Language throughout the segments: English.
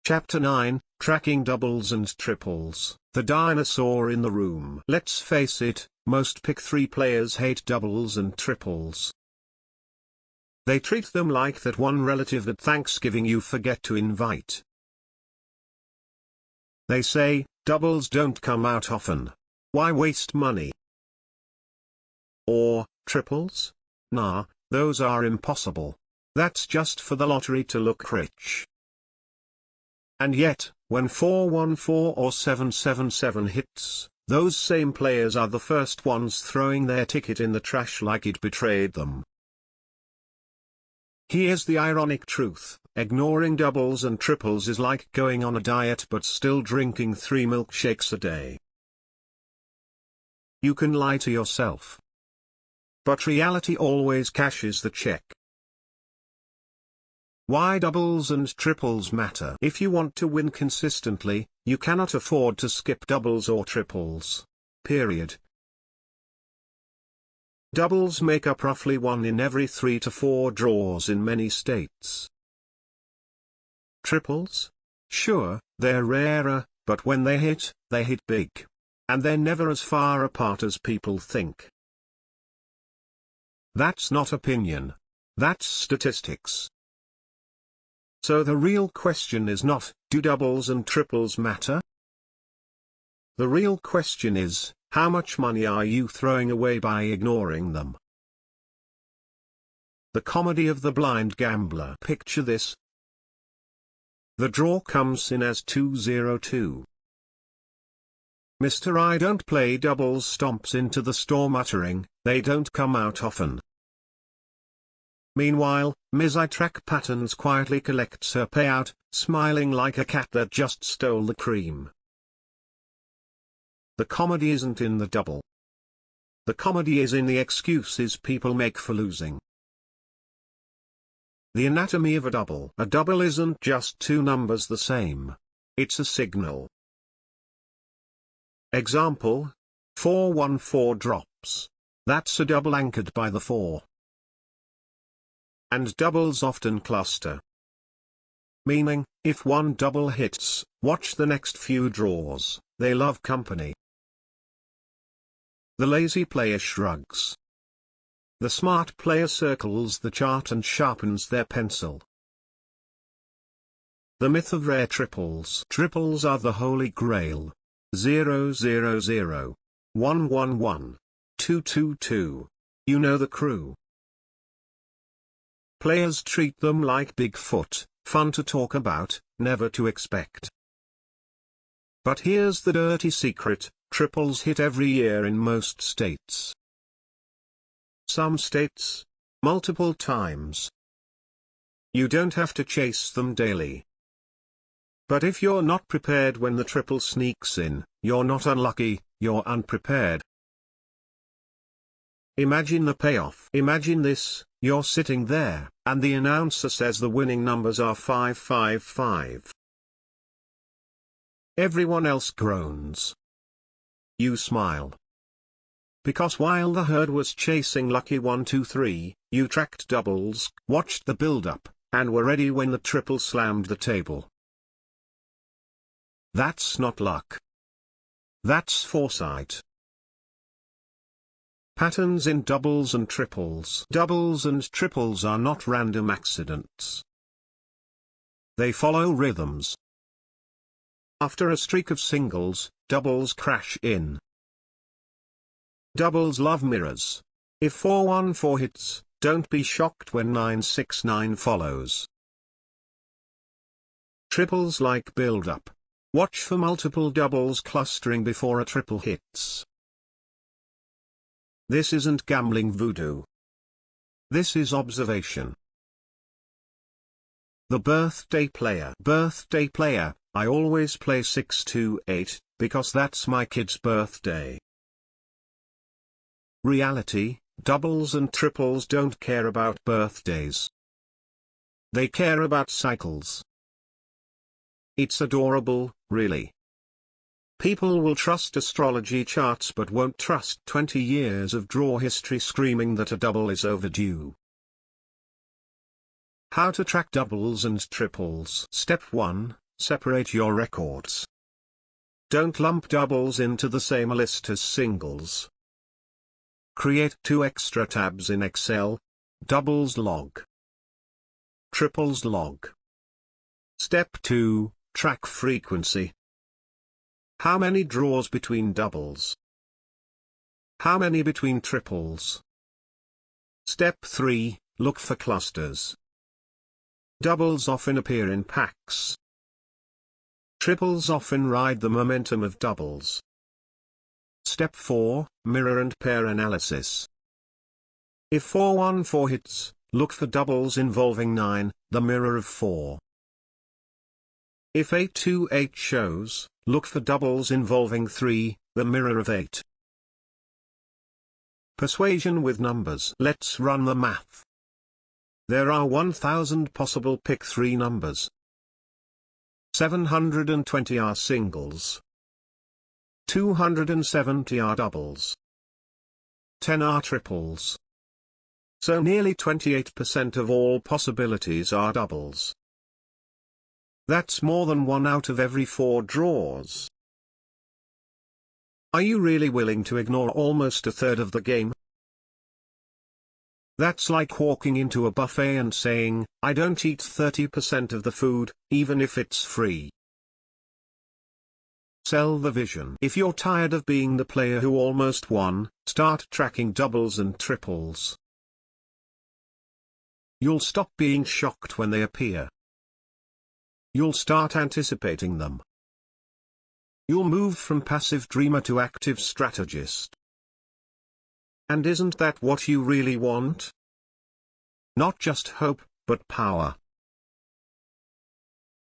Chapter 9, Tracking Doubles and Triples, The Dinosaur in the Room. Let's face it, most Pick 3 players hate doubles and triples. They treat them like that one relative at Thanksgiving you forget to invite. They say, doubles don't come out often. Why waste money? Or, triples? Nah, those are impossible. That's just for the lottery to look rich. And yet, when 414 or 777 hits, those same players are the first ones throwing their ticket in the trash like it betrayed them. Here's the ironic truth: ignoring doubles and triples is like going on a diet but still drinking 3 milkshakes a day. You can lie to yourself, but reality always cashes the check. Why doubles and triples matter? If you want to win consistently, you cannot afford to skip doubles or triples. Period. Doubles make up roughly 1 in every 3 to 4 draws in many states. Triples? Sure, they're rarer, but when they hit big. And they're never as far apart as people think. That's not opinion. That's statistics. So the real question is not, do doubles and triples matter? The real question is, how much money are you throwing away by ignoring them? The comedy of the blind gambler. Picture this. The draw comes in as 202. Mr. I don't play doubles stomps into the store muttering, they don't come out often. Meanwhile, Ms. I track patterns quietly collects her payout, smiling like a cat that just stole the cream. The comedy isn't in the double. The comedy is in the excuses people make for losing. The anatomy of a double. A double isn't just 2 numbers the same. It's a signal. Example: 414 drops. That's a double anchored by the 4. And doubles often cluster. Meaning, if one double hits, watch the next few draws, they love company. The lazy player shrugs. The smart player circles the chart and sharpens their pencil. The myth of rare triples. Triples are the holy grail. 000, 111, 222. You know the crew. Players treat them like Bigfoot, fun to talk about, never to expect. But here's the dirty secret: triples hit every year in most states. Some states, multiple times. You don't have to chase them daily. But if you're not prepared when the triple sneaks in, you're not unlucky, you're unprepared. Imagine the payoff. Imagine this: you're sitting there, and the announcer says the winning numbers are 555. Everyone else groans. You smile. Because while the herd was chasing lucky 123, you tracked doubles, watched the build-up, and were ready when the triple slammed the table. That's not luck. That's foresight. Patterns in doubles and triples. Doubles and triples are not random accidents. They follow rhythms. After a streak of singles, doubles crash in. Doubles love mirrors. If 414 hits, don't be shocked when 969 follows. Triples like build-up. Watch for multiple doubles clustering before a triple hits. This isn't gambling voodoo. This is observation. The birthday player. Birthday player, I always play 628, because that's my kid's birthday. Reality, doubles and triples don't care about birthdays. They care about cycles. It's adorable, really. People will trust astrology charts but won't trust 20 years of draw history screaming that a double is overdue. How to track doubles and triples. Step 1. separate your records. Don't lump doubles into the same list as singles. Create 2 extra tabs in Excel: doubles log, triples log. Step 2, track frequency. How many draws between doubles? How many between triples? Step 3, look for clusters. Doubles often appear in packs. Triples often ride the momentum of doubles. Step 4, mirror and pair analysis. If 414 hits, look for doubles involving 9, the mirror of 4. If 828 shows, look for doubles involving 3, the mirror of 8. Persuasion with numbers. Let's run the math. There are 1000 possible pick 3 numbers. 720 are singles. 270 are doubles. 10 are triples. So nearly 28% of all possibilities are doubles. That's more than 1 out of every 4 draws. Are you really willing to ignore almost a third of the game? That's like walking into a buffet and saying, "I don't eat 30% of the food, even if it's free." Sell the vision. If you're tired of being the player who almost won, start tracking doubles and triples. You'll stop being shocked when they appear. You'll start anticipating them. You'll move from passive dreamer to active strategist. And isn't that what you really want? Not just hope, but power.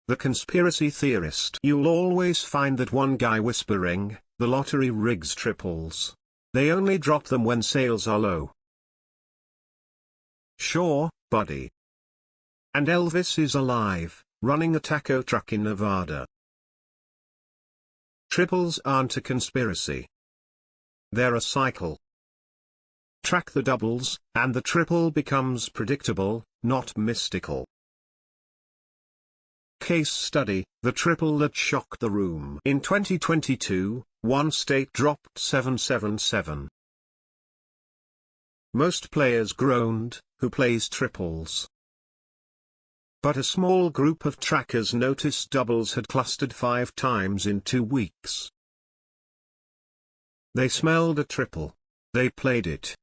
The conspiracy theorist. You'll always find that one guy whispering, "The lottery rigs triples. They only drop them when sales are low." Sure, buddy. And Elvis is alive, running a taco truck in Nevada. Triples aren't a conspiracy. They're a cycle. Track the doubles, and the triple becomes predictable, not mystical. Case study: the triple that shocked the room. In 2022, one state dropped 777. Most players groaned, "Who plays triples?" But a small group of trackers noticed doubles had clustered 5 times in 2 weeks. They smelled a triple. They played it.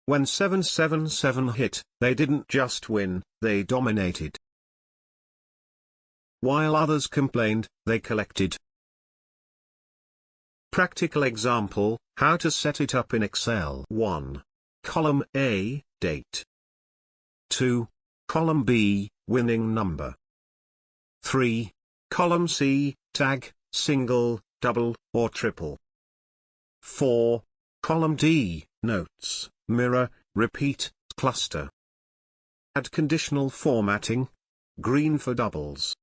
When 777 hit, they didn't just win, they dominated. While others complained, they collected. Practical example: how to set it up in Excel. 1. Column A, date. 2. Column B, winning number. 3. Column C, tag, single, double, or triple. 4. Column D, notes, mirror, repeat, cluster. Add conditional formatting. Green for doubles.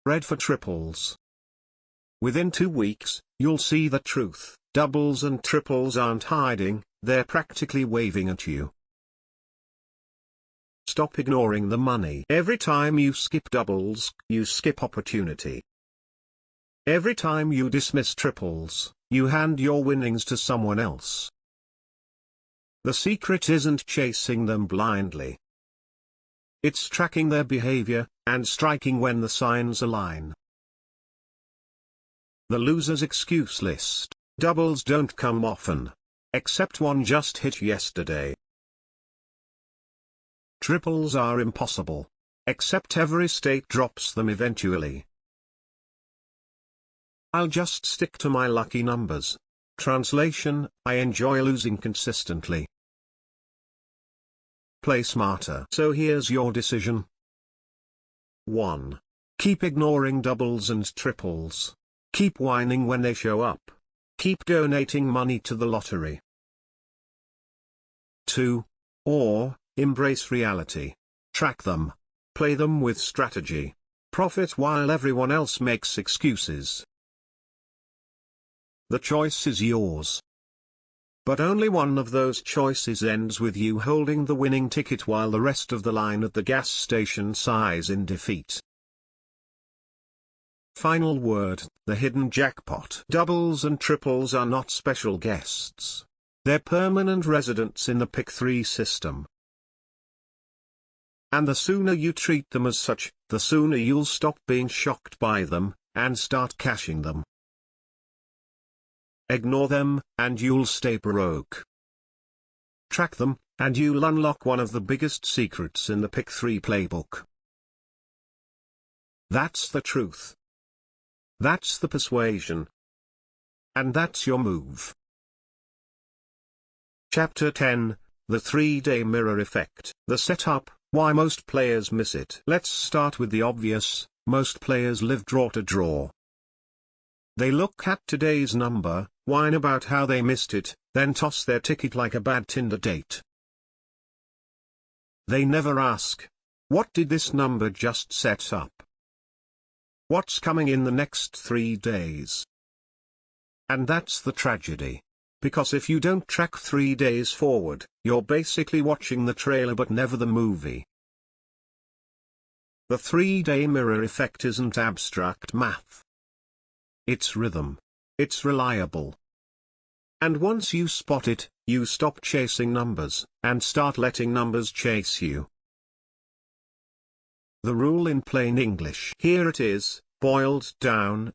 Red for triples. Within 2 weeks, you'll see the truth. Doubles and triples aren't hiding, they're practically waving at you. Stop ignoring the money. Every time you skip doubles, you skip opportunity. Every time you dismiss triples, you hand your winnings to someone else. The secret isn't chasing them blindly. It's tracking their behavior, and striking when the signs align. The loser's excuse list. Doubles don't come often. Except one just hit yesterday. Triples are impossible. Except every state drops them eventually. I'll just stick to my lucky numbers. Translation: I enjoy losing consistently. Play smarter. So here's your decision. 1. Keep ignoring doubles and triples. Keep whining when they show up. Keep donating money to the lottery. 2. Or, embrace reality. Track them. Play them with strategy. Profit while everyone else makes excuses. The choice is yours. But only one of those choices ends with you holding the winning ticket while the rest of the line at the gas station sighs in defeat. Final word, the hidden jackpot. Doubles and triples are not special guests. They're permanent residents in the Pick 3 system. And the sooner you treat them as such, the sooner you'll stop being shocked by them, and start cashing them. Ignore them, and you'll stay broke. Track them, and you'll unlock one of the biggest secrets in the Pick 3 playbook. That's the truth. That's the persuasion. And that's your move. Chapter 10, The 3-Day Mirror Effect. The setup, why most players miss it. Let's start with the obvious, most players live draw to draw. They look at today's number, whine about how they missed it, then toss their ticket like a bad Tinder date. They never ask, what did this number just set up? What's coming in the next 3 days? And that's the tragedy. Because if you don't track 3 days forward, you're basically watching the trailer but never the movie. The 3-day mirror effect isn't abstract math. It's rhythm. It's reliable. And once you spot it, you stop chasing numbers, and start letting numbers chase you. The rule in plain English. Here it is, boiled down.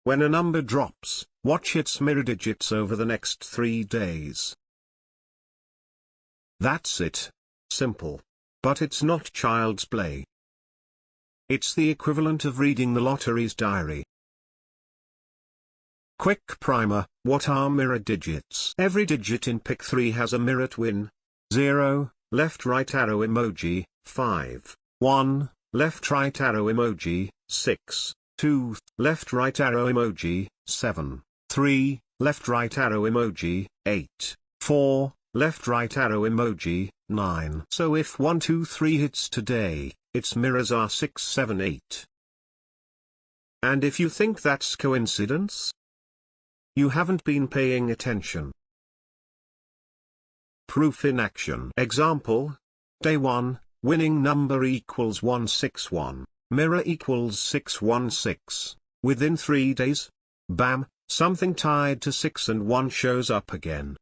When a number drops, watch its mirror digits over the next 3 days. That's it. Simple. But it's not child's play. It's the equivalent of reading the lottery's diary. Quick primer, what are mirror digits? Every digit in Pick 3 has a mirror twin. 0, left right arrow emoji, 5, 1, left right arrow emoji, 6, 2, left right arrow emoji, 7, 3, left right arrow emoji, 8, 4, left right arrow emoji, 9. So if 1 2 3 hits today, its mirrors are 6 7 8. And if you think that's coincidence, you haven't been paying attention. Proof in action. Example. Day 1, winning number equals 161, mirror equals 616. Within 3 days, bam, something tied to 6 and 1 shows up again.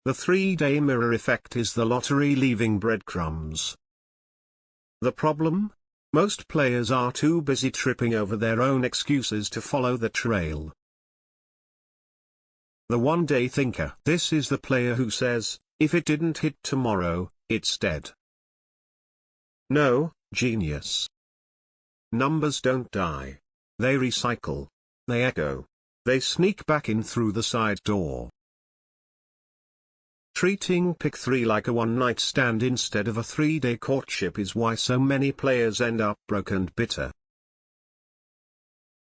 The 3-day mirror effect is the lottery leaving breadcrumbs. The problem? Most players are too busy tripping over their own excuses to follow the trail. The one-day thinker. This is the player who says, if it didn't hit tomorrow, it's dead. No, genius. Numbers don't die. They recycle. They echo. They sneak back in through the side door. Treating Pick 3 like a one-night stand instead of a 3-day courtship is why so many players end up broke and bitter.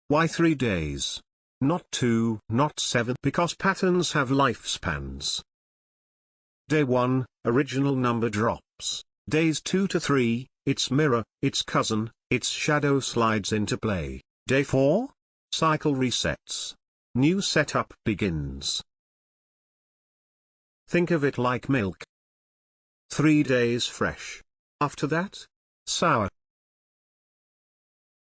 Why 3 days? Not 2, not 7. Because patterns have lifespans. Day 1, original number drops. Days 2 to 3, its mirror, its cousin, its shadow slides into play. Day 4? Cycle resets. New setup begins. Think of it like milk. 3 days fresh. After that? Sour.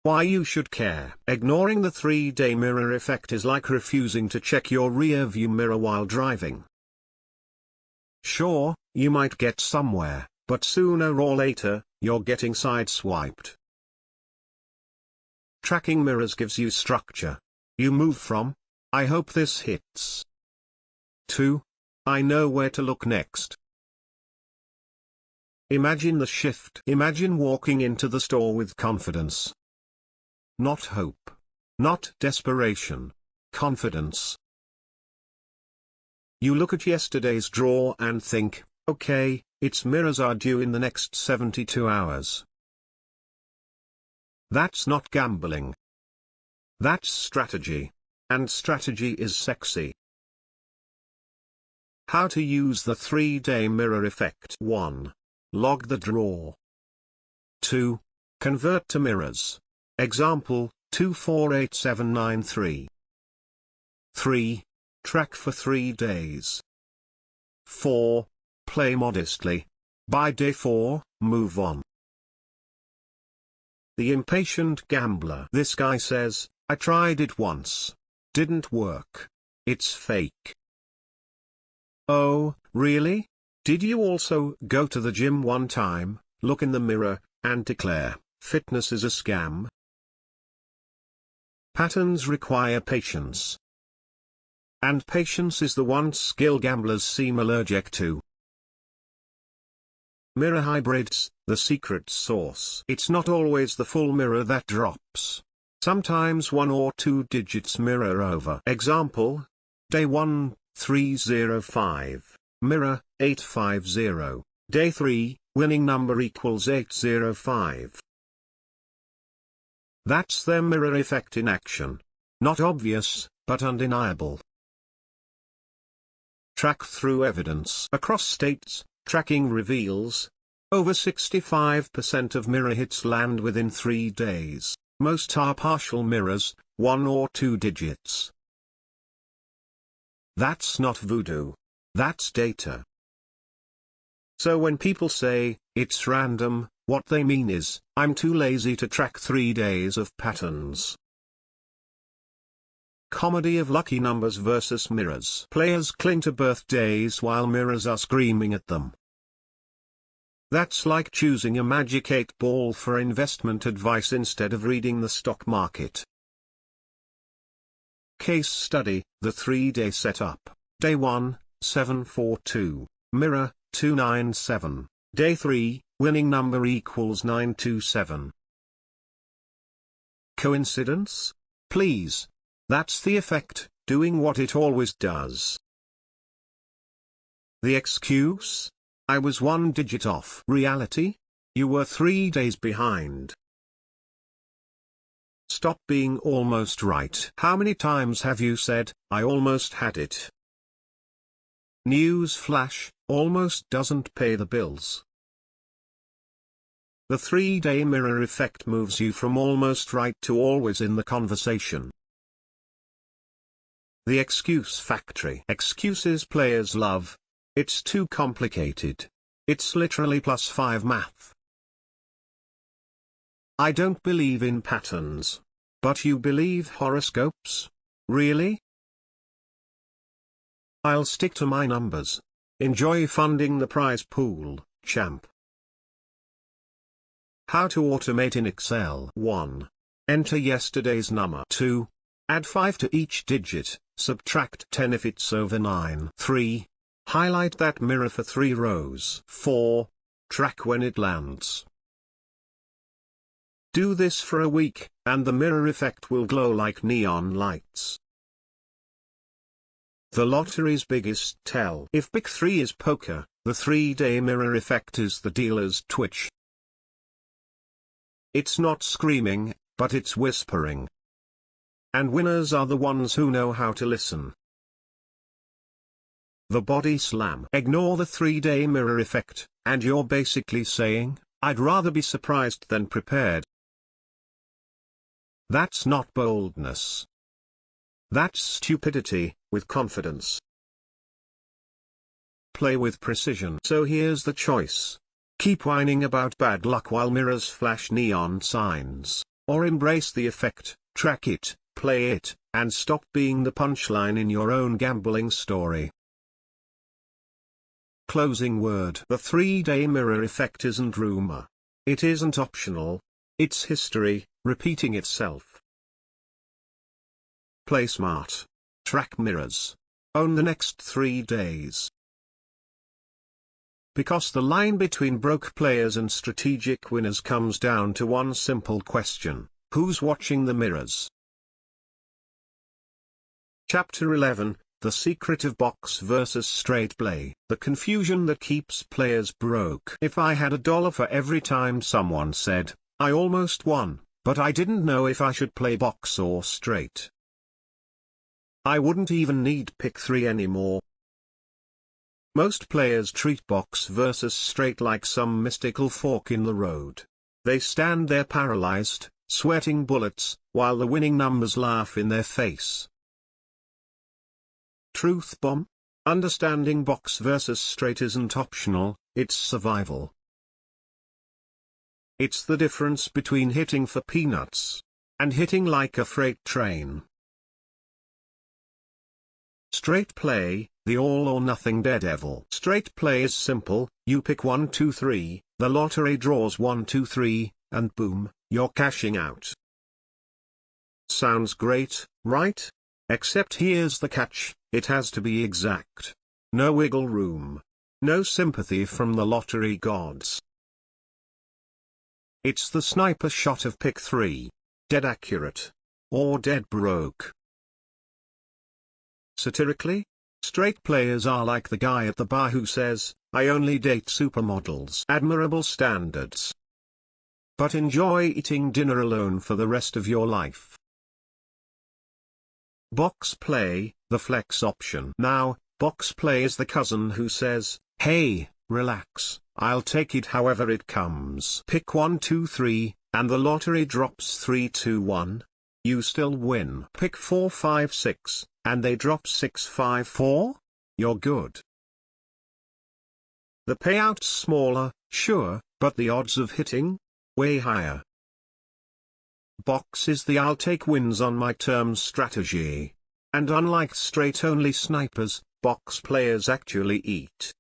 Why you should care. Ignoring the 3-day mirror effect is like refusing to check your rear-view mirror while driving. Sure, you might get somewhere, but sooner or later, you're getting sideswiped. Tracking mirrors gives you structure. You move from, I hope this hits, to, I know where to look next. Imagine the shift. Imagine walking into the store with confidence. Not hope. Not desperation. Confidence. You look at yesterday's draw and think, okay, its mirrors are due in the next 72 hours. That's not gambling. That's strategy. And strategy is sexy. How to use the 3-day mirror effect. 1. Log the draw. 2. Convert to mirrors. Example, 248793. 3. Track for 3 days. 4. Play modestly. By day 4, move on. The impatient gambler. This guy says, I tried it once. Didn't work. It's fake. Oh, really? Did you also go to the gym one time, look in the mirror, and declare, fitness is a scam? Patterns require patience. And patience is the one skill gamblers seem allergic to. Mirror hybrids, the secret sauce. It's not always the full mirror that drops. Sometimes 1 or 2 digits mirror over. Example: Day 1, 305. Mirror, 850. Day 3, winning number equals 805. That's their mirror effect in action. Not obvious, but undeniable. Track through evidence. Across states, tracking reveals over 65% of mirror hits land within 3 days. Most are partial mirrors, 1 or 2 digits. That's not voodoo. That's data. So when people say, it's random, what they mean is, I'm too lazy to track 3 days of patterns. Comedy of lucky numbers versus mirrors. Players cling to birthdays while mirrors are screaming at them. That's like choosing a magic 8-ball for investment advice instead of reading the stock market. Case study, the 3-day setup. Day 1, 742. Mirror, 297. Day 3, winning number equals 927. Coincidence? Please. That's the effect, doing what it always does. The excuse? I was 1 digit off. Reality? You were 3 days behind. Stop being almost right. How many times have you said, I almost had it? News flash, almost doesn't pay the bills. The 3-day mirror effect moves you from almost right to always in the conversation. The excuse factory. Excuses players love. It's too complicated. It's literally +5 math. I don't believe in patterns. But you believe horoscopes? Really? I'll stick to my numbers. Enjoy funding the prize pool, champ. How to automate in Excel. 1. Enter yesterday's number. 2. Add 5 to each digit, subtract 10 if it's over 9. 3. Highlight that mirror for 3 rows. 4. Track when it lands. Do this for a week, and the mirror effect will glow like neon lights. The lottery's biggest tell. If Pick 3 is poker, the 3-day mirror effect is the dealer's twitch. It's not screaming, but it's whispering. And winners are the ones who know how to listen. The body slam. Ignore the 3-day mirror effect, and you're basically saying, I'd rather be surprised than prepared. That's not boldness. That's stupidity, with confidence. Play with precision. So here's the choice. Keep whining about bad luck while mirrors flash neon signs, or embrace the effect, track it, play it, and stop being the punchline in your own gambling story. Closing word. The 3-day mirror effect isn't rumor. It isn't optional. It's history, repeating itself. Play smart. Track mirrors. Own the next 3 days. Because the line between broke players and strategic winners comes down to one simple question: who's watching the mirrors? Chapter 11, The Secret of Box versus Straight Play. The confusion that keeps players broke. If I had $1 for every time someone said, I almost won, but I didn't know if I should play box or straight, I wouldn't even need Pick 3 anymore. Most players treat box versus straight like some mystical fork in the road. They stand there paralyzed, sweating bullets, while the winning numbers laugh in their face. Truth bomb? Understanding box versus straight isn't optional, it's survival. It's the difference between hitting for peanuts and hitting like a freight train. Straight play, the all-or-nothing daredevil. Straight play is simple. You pick 1 2 3, the lottery draws 1 2 3, and boom, you're cashing out. Sounds great, right? Except here's the catch, it has to be exact. No wiggle room. No sympathy from the lottery gods. It's the sniper shot of pick 3. Dead accurate. Or dead broke. Satirically, straight players are like the guy at the bar who says, "I only date supermodels." Admirable standards. But enjoy eating dinner alone for the rest of your life. Box play, the flex option. Now, box play is the cousin who says, "Hey, relax, I'll take it however it comes." Pick 1 2 3, and the lottery drops 3 2 1. You still win. Pick 4 5 6, and they drop 6 5 4. You're good. The payout's smaller, sure, but the odds of hitting? Way higher. Box is the I'll take wins on my terms strategy. And unlike straight-only snipers, box players actually eat.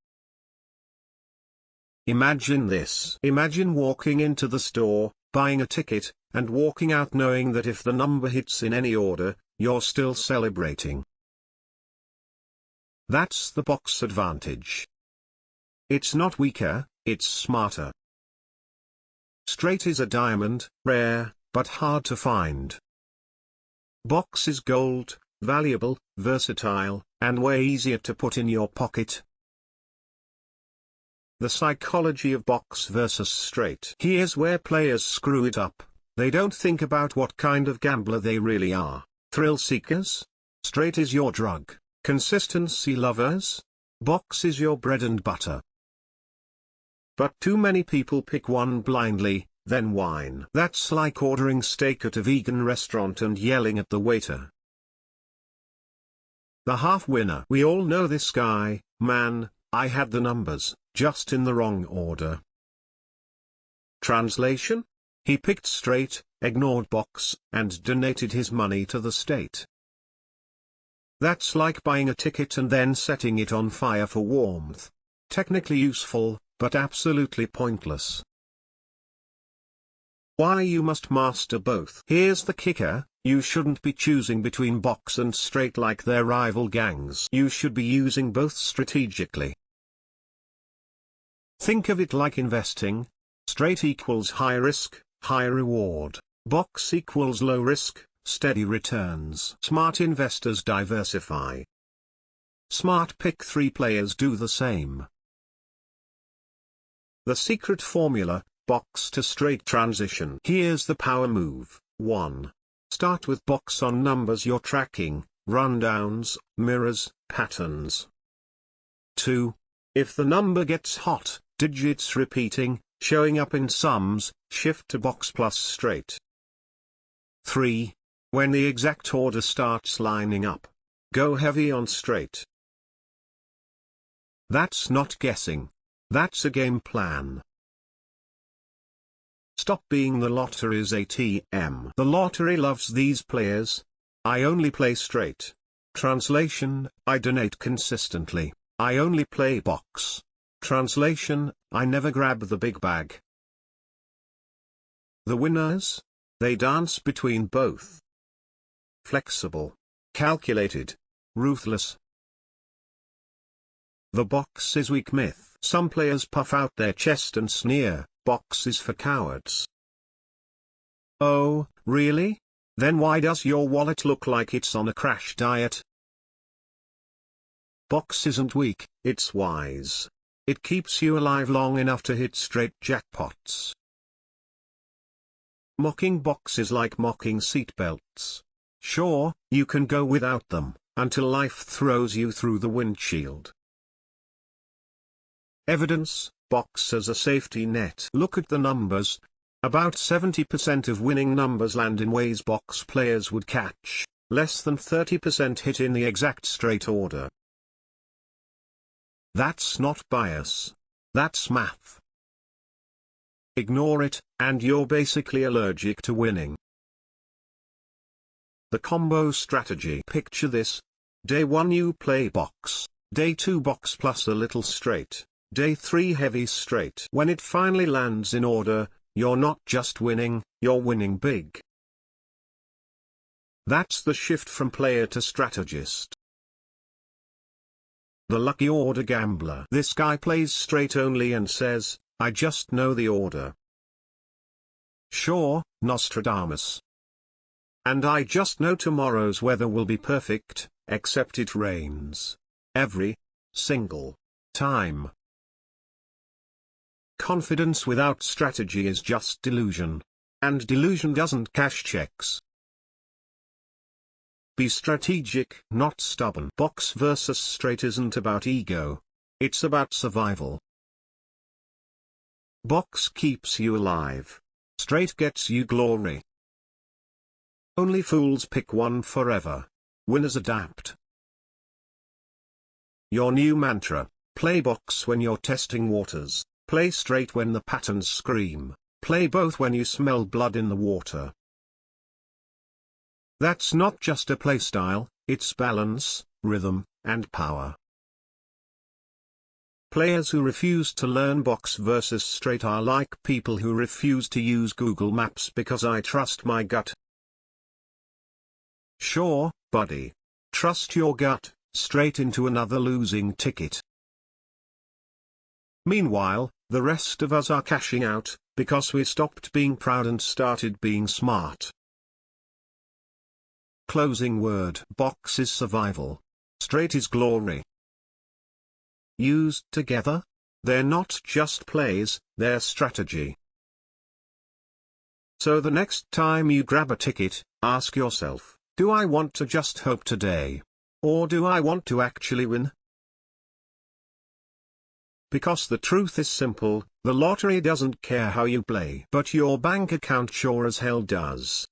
Imagine this. Imagine walking into the store, buying a ticket, and walking out knowing that if the number hits in any order, you're still celebrating. That's the box advantage. It's not weaker, it's smarter. Straight is a diamond, rare, but hard to find. Box is gold, valuable, versatile, and way easier to put in your pocket. The psychology of box versus straight. Here's where players screw it up. They don't think about what kind of gambler they really are. Thrill seekers? Straight is your drug. Consistency lovers? Box is your bread and butter. But too many people pick one blindly, then whine. That's like ordering steak at a vegan restaurant and yelling at the waiter. The half winner. We all know this guy. Man, I had the numbers, just in the wrong order. Translation? He picked straight, ignored box, and donated his money to the state. That's like buying a ticket and then setting it on fire for warmth. Technically useful, but absolutely pointless. Why you must master both. Here's the kicker, you shouldn't be choosing between box and straight like their rival gangs. You should be using both strategically. Think of it like investing. Straight equals high risk, high reward. Box equals low risk, steady returns. Smart investors diversify. Smart pick 3 players do the same. The secret formula, box to straight transition. Here's the power move. 1. Start with box on numbers you're tracking, rundowns, mirrors, patterns. 2. If the number gets hot, digits repeating, showing up in sums, shift to box plus straight. 3. When the exact order starts lining up, go heavy on straight. That's not guessing. That's a game plan. Stop being the lottery's ATM. The lottery loves these players. I only play straight. Translation, I donate consistently. I only play box. Translation, I never grab the big bag. The winners? They dance between both. Flexible. Calculated. Ruthless. The box is weak myth. Some players puff out their chest and sneer, box is for cowards. Oh, really? Then why does your wallet look like it's on a crash diet? Box isn't weak, it's wise. It keeps you alive long enough to hit straight jackpots. Mocking box is like mocking seatbelts. Sure, you can go without them, until life throws you through the windshield. Evidence, box as a safety net. Look at the numbers. About 70% of winning numbers land in ways box players would catch. Less than 30% hit in the exact straight order. That's not bias. That's math. ignore it, and you're basically allergic to winning. The combo strategy. Picture this. Day 1 you play box, day 2 box plus a little straight, day 3 heavy straight. When it finally lands in order, you're not just winning, you're winning big. That's the shift from player to strategist. The lucky order gambler. This guy plays straight only and says, I just know the order. Sure, Nostradamus. And I just know tomorrow's weather will be perfect, except it rains. Every single time. Confidence without strategy is just delusion. And delusion doesn't cash checks. Be strategic, not stubborn. Box versus straight isn't about ego. It's about survival. Box keeps you alive. Straight gets you glory. Only fools pick one forever. Winners adapt. Your new mantra: play box when you're testing waters, play straight when the patterns scream, play both when you smell blood in the water. That's not just a playstyle, it's balance, rhythm, and power. Players who refuse to learn box versus straight are like people who refuse to use Google Maps because I trust my gut. Sure, buddy. Trust your gut, straight into another losing ticket. Meanwhile, the rest of us are cashing out, because we stopped being proud and started being smart. Closing word. Box is survival. Straight is glory. Used together, they're not just plays, they're strategy. So the next time you grab a ticket, ask yourself, do I want to just hope today? Or do I want to actually win? Because the truth is simple, the lottery doesn't care how you play. But your bank account sure as hell does.